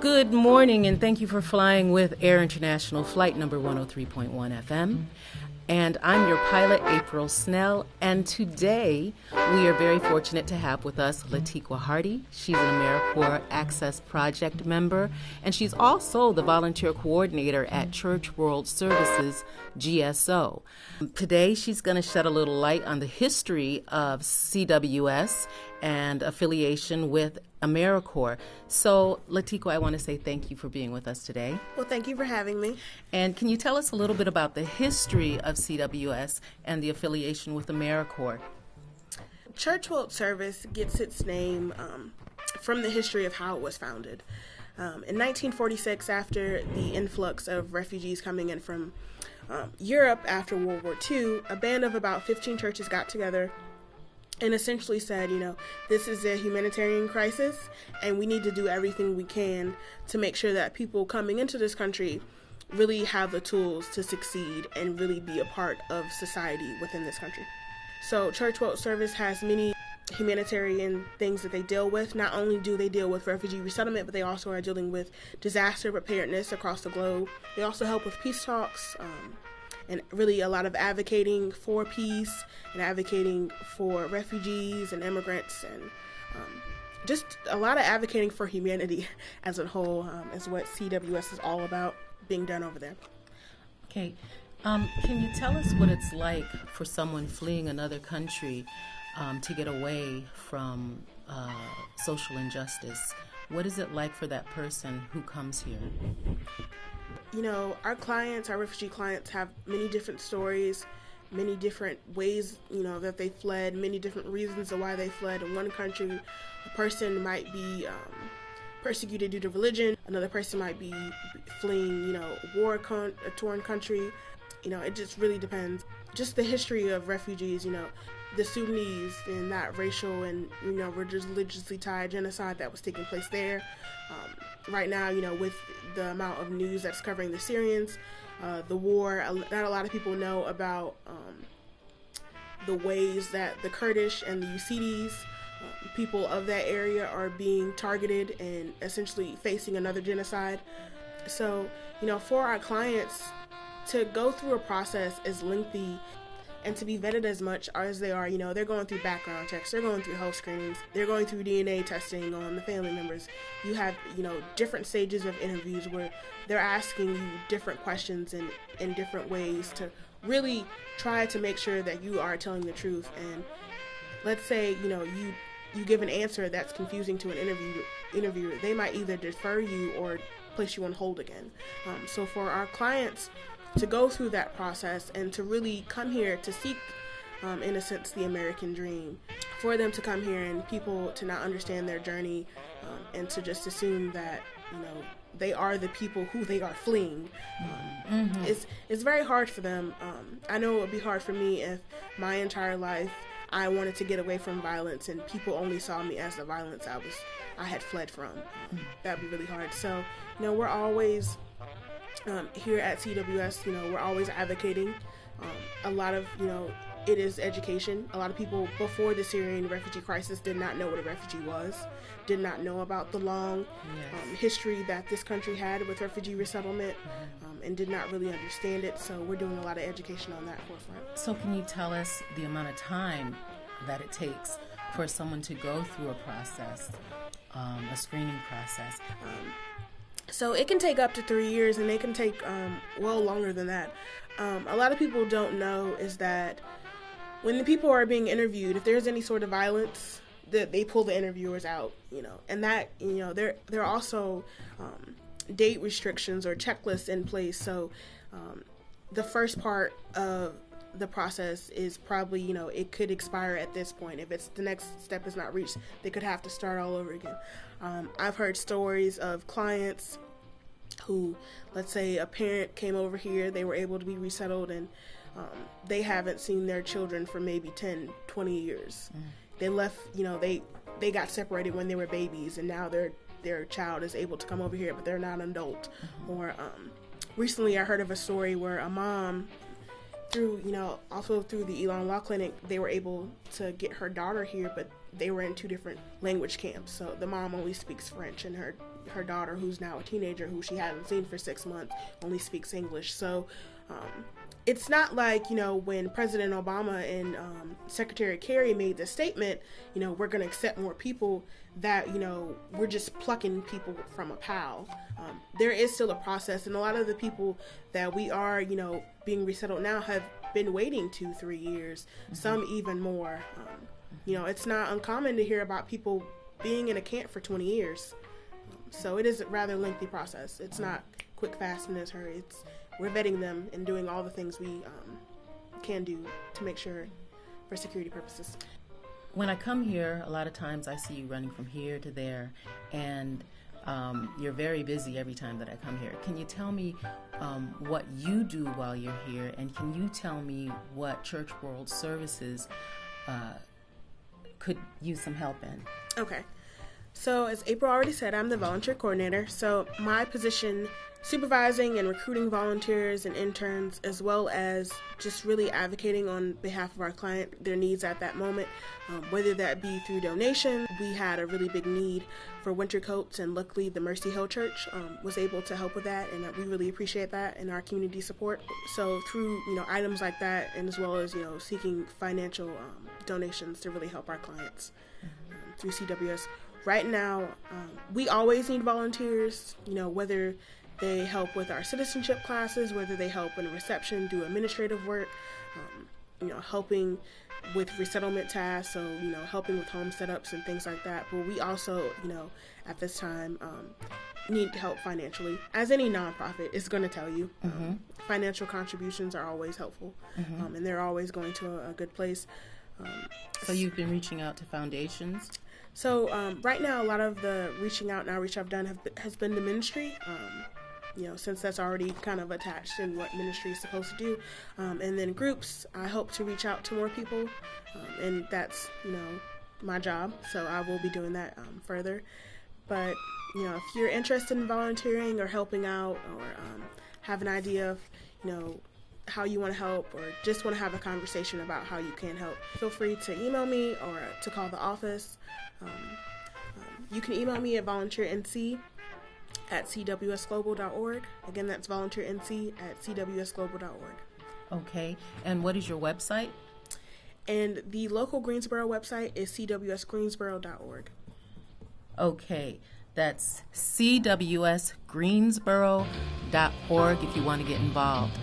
Good morning, and thank you for flying with Air International Flight number 103.1 FM. And I'm your pilot, April Snell, and today we are very fortunate to have with us Latiqua Hardy. She's an Americorps Access Project member, and she's also the volunteer coordinator at Church World Services, GSO. Today she's going to shed a little light on the history of CWS and affiliation with Americorps. So, Latiqua, I want to say thank you for being with us today. Well, thank you for having me. And can you tell us a little bit about the history of CWS and the affiliation with Americorps? Church World Service gets its name from the history of how it was founded. In 1946, after the influx of refugees coming in from Europe after World War II, a band of about 15 churches got together and essentially said, this is a humanitarian crisis, and we need to do everything we can to make sure that people coming into this country really have the tools to succeed and really be a part of society within this country. So Church World Service has many humanitarian things that they deal with. Not only do they deal with refugee resettlement, but they also are dealing with disaster preparedness across the globe. They also help with peace talks, and really a lot of advocating for peace and advocating for refugees and immigrants, and just a lot of advocating for humanity as a whole is what CWS is all about being done over there. Okay. Can you tell us what it's like for someone fleeing another country to get away from social injustice? What is it like for that person who comes here? Our clients, our refugee clients, have many different stories, many different ways, that they fled, many different reasons of why they fled. In one country, a person might be persecuted due to religion. Another person might be fleeing, a torn country. It just really depends. Just the history of refugees, the Sudanese and that racial and, religiously tied genocide that was taking place there. Right now, with the amount of news that's covering the Syrians, the war, not a lot of people know about the ways that the Kurdish and the Yazidis, people of that area, are being targeted and essentially facing another genocide. So, for our clients to go through a process as lengthy and to be vetted as much as they are, they're going through background checks, they're going through health screenings, they're going through DNA testing on the family members. You have, different stages of interviews where they're asking you different questions in different ways to really try to make sure that you are telling the truth. And let's say, you give an answer that's confusing to an interviewer, they might either defer you or place you on hold again. So for our clients to go through that process and to really come here to seek, in a sense, the American dream, for them to come here and people to not understand their journey and to just assume that, they are the people who they are fleeing. It's very hard for them. I know it would be hard for me if my entire life I wanted to get away from violence and people only saw me as the violence I had fled from. That would be really hard. So, we're always here at CWS, we're always advocating. A lot of, it is education. A lot of people before the Syrian refugee crisis did not know what a refugee was, did not know about the long history that this country had with refugee resettlement, and did not really understand it. So we're doing a lot of education on that forefront. So can you tell us the amount of time that it takes for someone to go through a process, a screening process? So it can take up to 3 years, and they can take well longer than that. A lot of people don't know is that when the people are being interviewed, if there's any sort of violence, that they pull the interviewers out, and that, there are also date restrictions or checklists in place. So the first part of the process is probably, it could expire at this point. If the next step is not reached, they could have to start all over again. I've heard stories of clients who, let's say a parent came over here, they were able to be resettled, and they haven't seen their children for maybe 10, 20 years. They left, they got separated when they were babies, and now their child is able to come over here, but they're not an adult. Or recently I heard of a story where a mom, also through the Elon Law Clinic, they were able to get her daughter here, but they were in 2 different language camps. So the mom only speaks French, and her her daughter, who's now a teenager, who she hadn't seen for 6 months, only speaks English. So it's not like, when President Obama and Secretary Kerry made the statement, we're going to accept more people, that, we're just plucking people from a pile. There is still a process, and a lot of the people that we are, being resettled now have been waiting 2-3 years, some even more. It's not uncommon to hear about people being in a camp for 20 years. So it is a rather lengthy process. It's not quick, fast, and in a hurry. We're vetting them and doing all the things we can do to make sure for security purposes. When I come here, a lot of times I see you running from here to there, and you're very busy every time that I come here. Can you tell me what you do while you're here, and can you tell me what Church World Services could use some help in? Okay. So as April already said, I'm the volunteer coordinator. So my position, supervising and recruiting volunteers and interns, as well as just really advocating on behalf of our client, their needs at that moment, whether that be through donation. We had a really big need for winter coats, and luckily the Mercy Hill Church was able to help with that, and we really appreciate that and our community support. So through items like that, and as well as seeking financial donations to really help our clients through CWS. Right now, we always need volunteers, whether they help with our citizenship classes, whether they help in reception, do administrative work, helping with resettlement tasks, so, helping with home setups and things like that. But we also, at this time, need help financially. As any nonprofit is going to tell you, financial contributions are always helpful, and they're always going to a good place. So you've been reaching out to foundations? So right now, a lot of the reaching out and outreach I've done has been to ministry, since that's already kind of attached in what ministry is supposed to do. And then groups, I hope to reach out to more people, and that's, my job, so I will be doing that further. But, if you're interested in volunteering or helping out, or have an idea of, how you want to help, or just want to have a conversation about how you can help, feel free to email me or to call the office. You can email me at volunteernc@cwsglobal.org. Again, that's volunteernc@cwsglobal.org. Okay. And what is your website? And the local Greensboro website is cwsgreensboro.org. Okay. That's cwsgreensboro.org if you want to get involved.